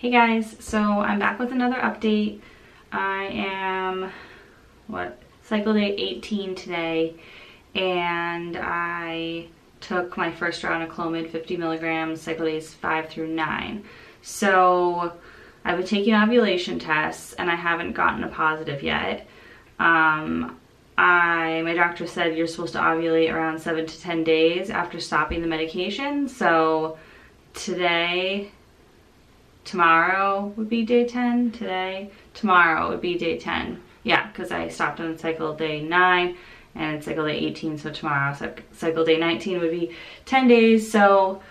Hey guys, so I'm back with another update. I am, cycle day 18 today, and I took my first round of Clomid, 50 milligrams, cycle days 5 through 9. So I've been taking ovulation tests, and I haven't gotten a positive yet. My doctor said you're supposed to ovulate around 7 to 10 days after stopping the medication, so tomorrow would be day 10. Tomorrow would be day 10. Yeah, because I stopped on cycle day 9 and cycle day 18, so tomorrow, cycle day 19 would be 10 days. So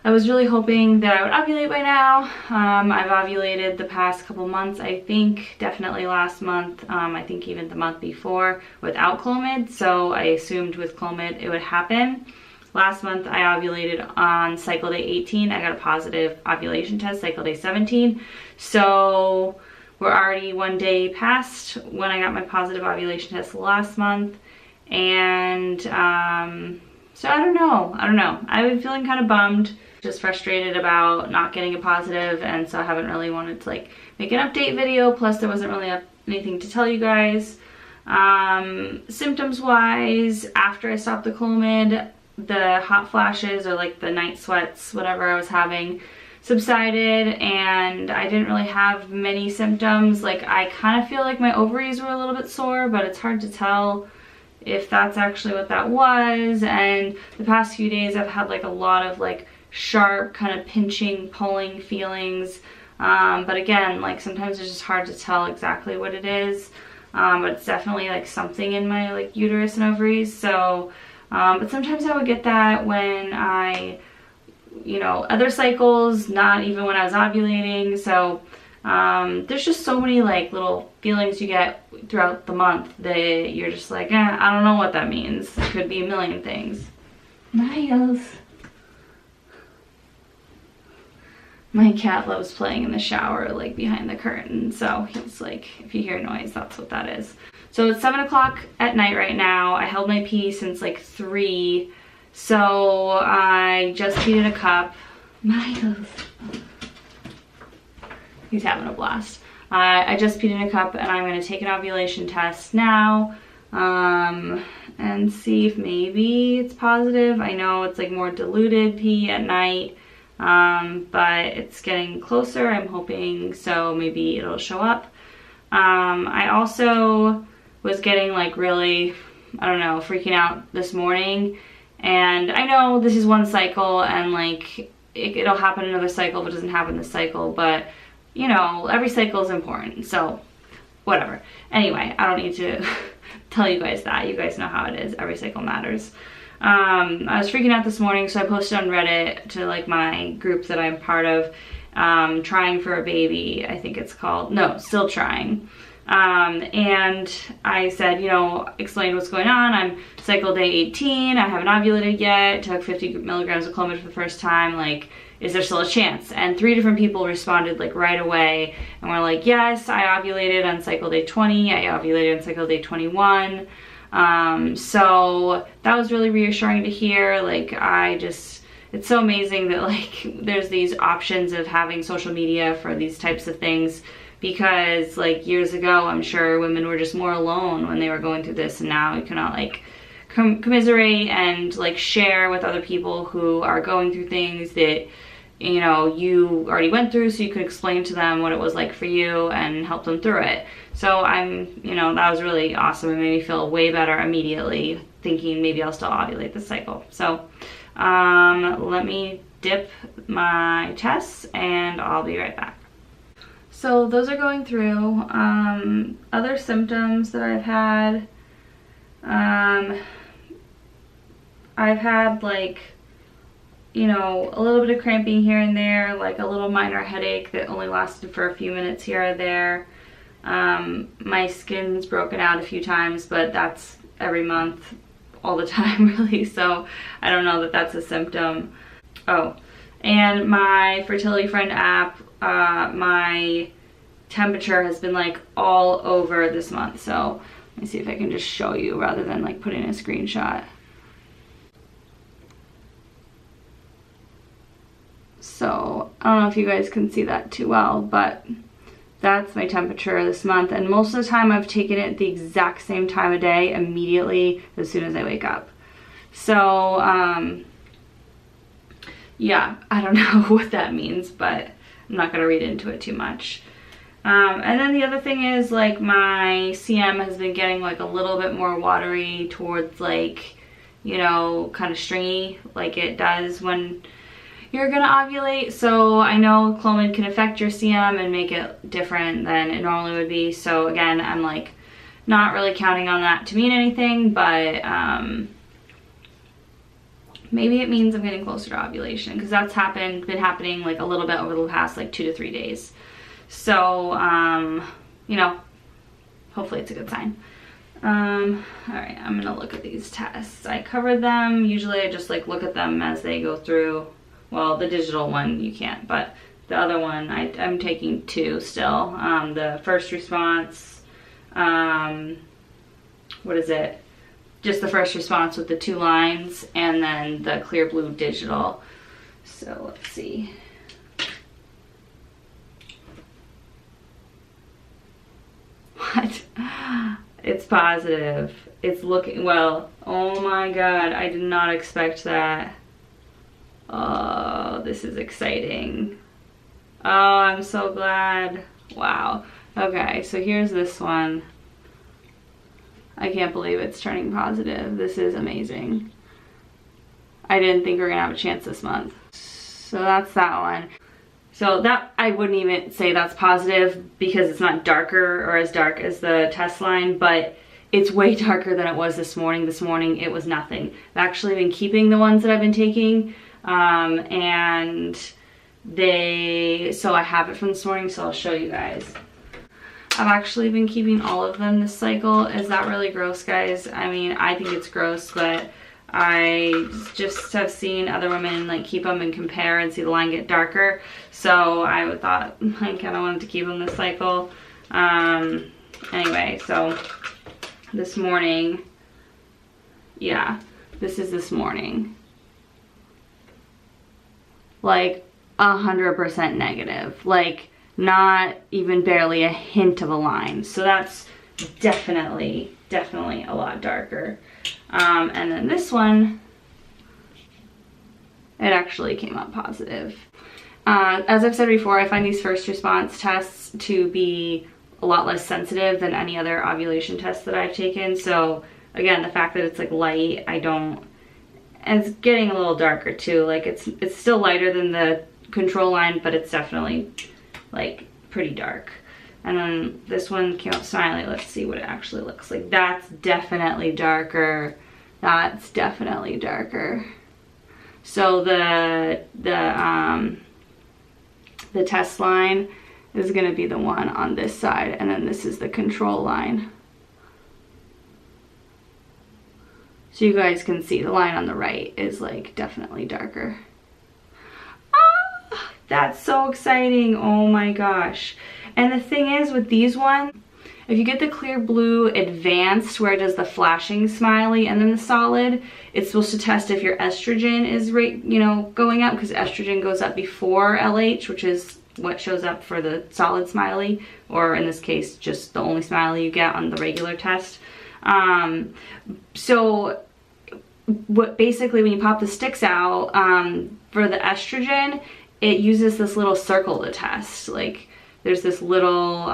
I was really hoping that I would ovulate by now. I've ovulated the past couple months, I think, definitely last month, I think even the month before without Clomid, so I assumed with Clomid it would happen. Last month I ovulated on cycle day 18. I got a positive ovulation test, cycle day 17. So we're already 1 day past when I got my positive ovulation test last month. And so I don't know. I've been feeling kind of bummed, just frustrated about not getting a positive, and so I haven't really wanted to like make an update video. Plus there wasn't really anything to tell you guys. Symptoms wise, after I stopped the Clomid, the hot flashes or like the night sweats, whatever I was having, subsided, and I didn't really have many symptoms. Like I kind of feel like my ovaries were a little bit sore, but it's hard to tell if that's actually what that was. And the past few days I've had like a lot of like sharp kind of pinching, pulling feelings, but again, like sometimes it's just hard to tell exactly what it is, but it's definitely like something in my like uterus and ovaries. So but sometimes I would get that when I, other cycles, not even when I was ovulating. So there's just so many like little feelings you get throughout the month that you're just like, I don't know what that means. It could be a million things. Miles. My cat loves playing in the shower, like behind the curtain. So he's like, if you hear noise, that's what that is. So it's 7 o'clock at night right now. I held my pee since like 3. So I just peed in a cup. Miles. He's having a blast. I just peed in a cup, and I'm gonna take an ovulation test now and see if maybe it's positive. I know it's like more diluted pee at night, but it's getting closer. I'm hoping so maybe it'll show up. I also was getting like really, I don't know, freaking out this morning. And I know this is one cycle, and like it'll happen another cycle if it doesn't happen this cycle, but every cycle is important, so whatever. Anyway, I don't need to tell you guys that. You guys know how it is. Every cycle matters. I was freaking out this morning, so I posted on Reddit to like my group that I'm part of, Trying for a Baby, I think it's called. No, Still Trying. And I said, explain what's going on. I'm cycle day 18. I haven't ovulated yet. Took 50 milligrams of Clomid for the first time. Like, is there still a chance? And 3 different people responded like right away and were like, yes, I ovulated on cycle day 20. I ovulated on cycle day 21. So that was really reassuring to hear. Like, it's so amazing that like there's these options of having social media for these types of things, because like years ago I'm sure women were just more alone when they were going through this, and now you cannot like commiserate and like share with other people who are going through things that you already went through, so you could explain to them what it was like for you and help them through it. So that was really awesome. It made me feel way better immediately, thinking maybe I'll still ovulate this cycle. So let me dip my tests and I'll be right back. So those are going through. Other symptoms that I've had, I've had like, a little bit of cramping here and there, like a little minor headache that only lasted for a few minutes here or there. My skin's broken out a few times, but that's every month, all the time really, so I don't know that that's a symptom. Oh, and my Fertility Friend app, my temperature has been like all over this month, so let me see if I can just show you rather than like putting a screenshot. So I don't know if you guys can see that too well, but that's my temperature this month. And most of the time I've taken it at the exact same time of day, immediately as soon as I wake up. So yeah, I don't know what that means, but I'm not gonna read into it too much. And then the other thing is, like, my CM has been getting like a little bit more watery towards, like, you know, kind of stringy, like it does when you're gonna ovulate. So I know Clomid can affect your CM and make it different than it normally would be. So again, I'm like not really counting on that to mean anything, but maybe it means I'm getting closer to ovulation, because that's been happening like a little bit over the past like 2 to 3 days. So, you know, hopefully it's a good sign. All right, I'm gonna look at these tests. I covered them. Usually I just like look at them as they go through. Well, the digital one you can't, but the other one I'm taking 2 still. The first response, what is it? Just the first response with the 2 lines, and then the clear blue digital. So let's see. What? It's positive. It's looking, well, oh my god, I did not expect that. Oh, this is exciting. Oh, I'm so glad. Wow. Okay, so here's this one. I can't believe it's turning positive. This is amazing. I didn't think we were gonna have a chance this month. So that's that one. So that, I wouldn't even say that's positive because it's not darker or as dark as the test line, but it's way darker than it was this morning. This morning it was nothing. I've actually been keeping the ones that I've been taking, and so I have it from this morning, so I'll show you guys. I've actually been keeping all of them this cycle. Is that really gross, guys? I mean, I think it's gross, but I just have seen other women like keep them and compare and see the line get darker. So I thought I kind of wanted to keep them this cycle. Anyway, so this morning, yeah, this is this morning. Like 100% negative. Like not even barely a hint of a line. So that's definitely a lot darker. And then this one, it actually came up positive. As I've said before, I find these first response tests to be a lot less sensitive than any other ovulation test that I've taken. So again, the fact that it's like light, and it's getting a little darker too. Like it's still lighter than the control line, but it's definitely like pretty dark. And then this one came up smiley. Let's see what it actually looks like. That's definitely darker. That's definitely darker. So the test line is gonna be the one on this side, and then this is the control line. So you guys can see the line on the right is like definitely darker. Ah, that's so exciting. Oh my gosh. And the thing is with these ones, if you get the clear blue advanced where it does the flashing smiley and then the solid, it's supposed to test if your estrogen is going up, because estrogen goes up before LH, which is what shows up for the solid smiley, or in this case just the only smiley you get on the regular test. So what basically when you pop the sticks out for the estrogen, it uses this little circle to test. Like there's this little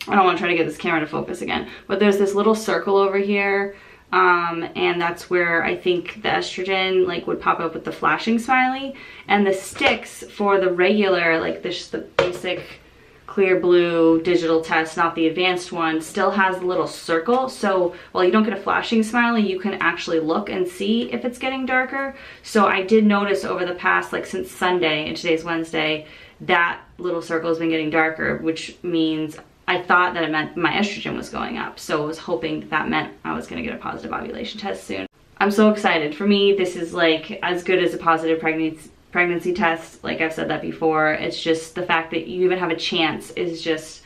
I don't want to try to get this camera to focus again, but there's this little circle over here, and that's where I think the estrogen like would pop up with the flashing smiley, and the sticks for the regular, like this, the basic clear blue digital test, not the advanced one, still has a little circle. So while you don't get a flashing smiley, you can actually look and see if it's getting darker. So I did notice over the past, like since Sunday, and today's Wednesday, that little circle has been getting darker, which means I thought that it meant my estrogen was going up. So I was hoping that meant I was gonna get a positive ovulation test soon. I'm so excited. For me, this is like as good as a positive pregnancy test. Like I've said that before. It's just the fact that you even have a chance is just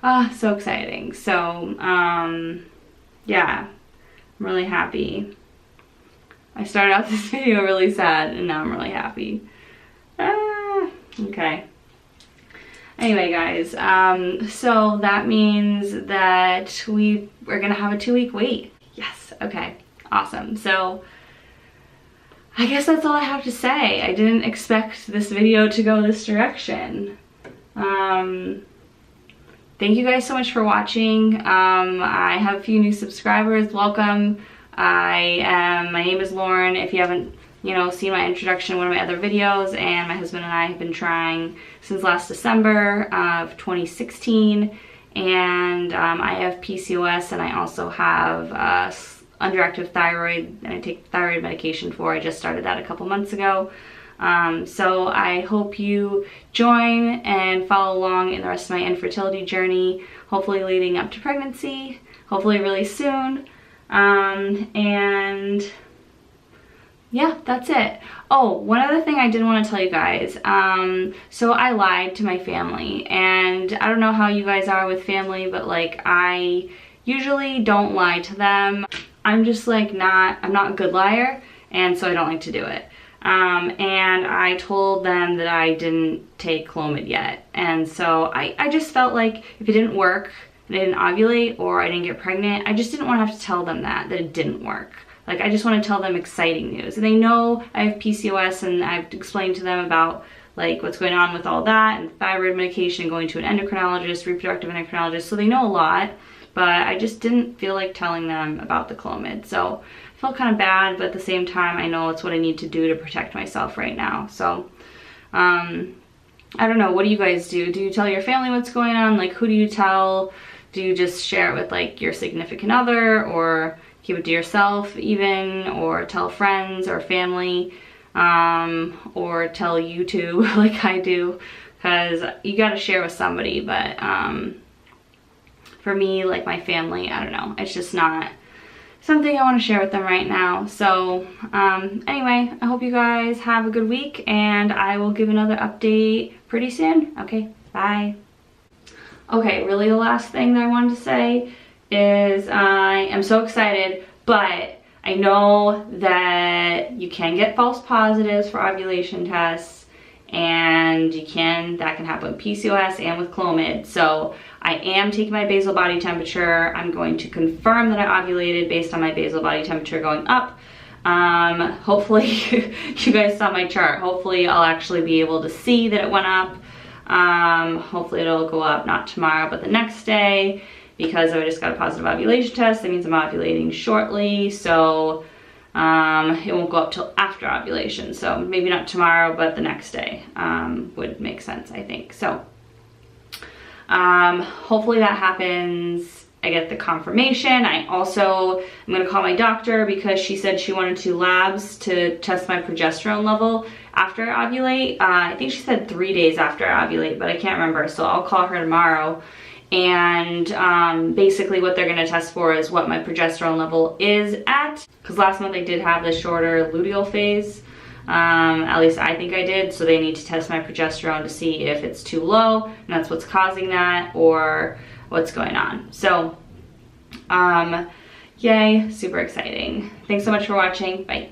so exciting. So yeah, I'm really happy. I started out this video really sad and now I'm really happy. Okay. Anyway, guys, so that means that we're gonna have a 2-week wait. Yes, okay, awesome. So I guess that's all I have to say. I didn't expect this video to go this direction. Thank you guys so much for watching. I have a few new subscribers. Welcome. My name is Lauren. If you haven't, seen my introduction to one of my other videos, and my husband and I have been trying since last December of 2016, and I have PCOS, and I also have underactive thyroid, and I take thyroid medication for. I just started that a couple months ago. So I hope you join and follow along in the rest of my infertility journey, hopefully leading up to pregnancy, hopefully really soon. And yeah, that's it. Oh, one other thing I did want to tell you guys. So I lied to my family, and I don't know how you guys are with family, but like I usually don't lie to them. I'm just like I'm not a good liar, and so I don't like to do it. And I told them that I didn't take Clomid yet, and so I just felt like if it didn't work and I didn't ovulate or I didn't get pregnant, I just didn't want to have to tell them that it didn't work. Like, I just want to tell them exciting news. And they know I have PCOS, and I've explained to them about like what's going on with all that, and thyroid medication, going to an endocrinologist, reproductive endocrinologist, so they know a lot, but I just didn't feel like telling them about the Clomid. So I felt kind of bad, but at the same time, I know it's what I need to do to protect myself right now. So, I don't know, what do you guys do? Do you tell your family what's going on? Like, who do you tell? Do you just share it with like your significant other, or keep it to yourself even, or tell friends or family, or tell YouTube like I do? Because you got to share with somebody, but for me, like my family, I don't know, it's just not something I want to share with them right now. So anyway, I hope you guys have a good week, and I will give another update pretty soon. Okay, bye. Okay, really the last thing that I wanted to say is I am so excited, but I know that you can get false positives for ovulation tests, and that can happen with PCOS and with Clomid. So I am taking my basal body temperature. I'm going to confirm that I ovulated based on my basal body temperature going up. Hopefully you guys saw my chart. Hopefully I'll actually be able to see that it went up. Hopefully it'll go up not tomorrow, but the next day, because I just got a positive ovulation test. That means I'm ovulating shortly, so it won't go up till after ovulation. So maybe not tomorrow, but the next day would make sense, I think. So hopefully that happens. I get the confirmation. I'm gonna call my doctor, because she said she wanted 2 labs to test my progesterone level after I ovulate. I think she said 3 days after I ovulate, but I can't remember. So I'll call her tomorrow. And basically what they're gonna test for is what my progesterone level is at. Because last month I did have the shorter luteal phase. At least I think I did. So they need to test my progesterone to see if it's too low, and that's what's causing that, or what's going on. So, yay, super exciting. Thanks so much for watching. Bye.